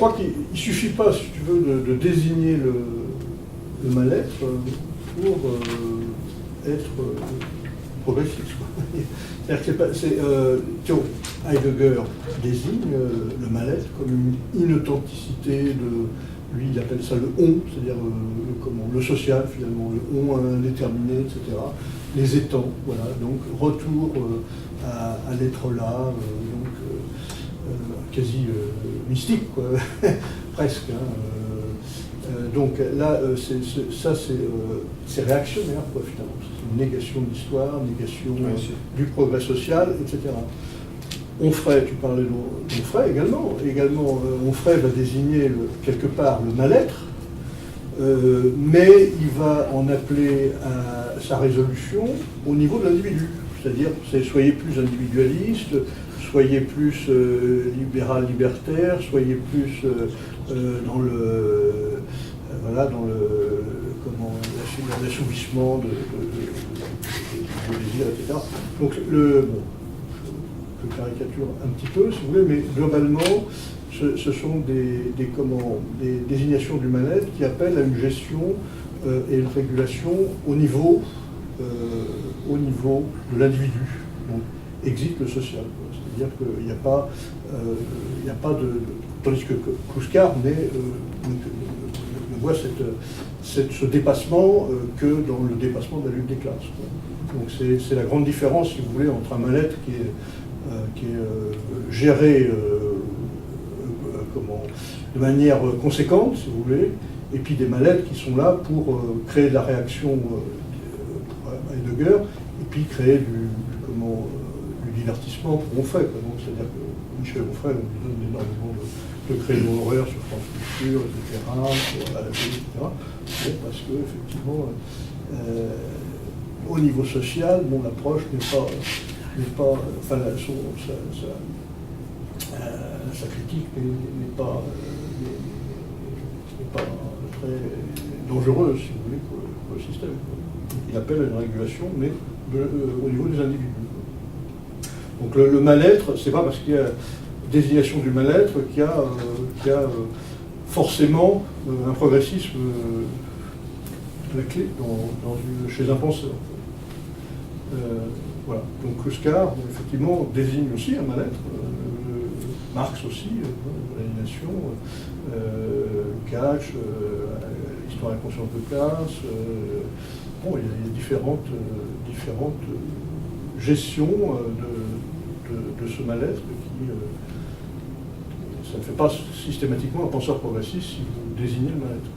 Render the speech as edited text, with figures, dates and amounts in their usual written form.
crois qu'il ne suffit pas, si tu veux, de désigner le mal-être pour être progressiste. C'est-à-dire que Heidegger désigne le mal-être comme une inauthenticité de, lui il appelle ça le on, c'est-à-dire le social finalement, le on indéterminé, etc. Les étangs, voilà, donc retour à l'être là, quasi mystique, quoi, presque. Donc là, c'est réactionnaire, quoi, finalement. C'est une négation de l'histoire, négation du progrès social, etc. Onfray, tu parlais d'Onfray également. Onfray va désigner quelque part le mal-être, mais il va en appeler à sa résolution au niveau de l'individu. C'est-à-dire, soyez plus individualiste, soyez plus libéral, libertaire, soyez plus dans l'assouvissement de désir, etc. Donc, je caricature un petit peu, si vous voulez, mais globalement, ce sont des désignations du mal-être qui appellent à une gestion et une régulation au niveau de l'individu. Donc, existe le social. C'est-à-dire qu'il n'y a pas de... Tandis que Kouskar ne voit ce dépassement que dans le dépassement de la lutte des classes. Donc c'est la grande différence, si vous voulez, entre un mal-être qui est géré de manière conséquente, si vous voulez, et puis des mal-êtres qui sont là pour créer de la réaction pour Heidegger, et puis créer du divertissement pour Onfray. C'est-à-dire que Michel Onfray lui donne énormément de créneaux horaires sur France Culture, etc., sur la télé, etc. Bon, parce que, effectivement, au niveau social, l'approche n'est pas enfin, sa critique n'est pas très dangereuse, si vous voulez, pour le système. Il appelle à une régulation, mais au niveau des individus. Donc le mal-être, c'est pas parce qu'il y a désignation du mal-être qu'il y a forcément un progressisme à la clé chez un penseur. Voilà. Donc Kouskar, effectivement, désigne aussi un mal-être. Marx aussi, l'aliénation, Lukács, l'histoire de la conscience de classe. Bon, il y a différentes gestions de ce mal-être qui... ça ne fait pas systématiquement un penseur progressiste si vous désignez le mal-être.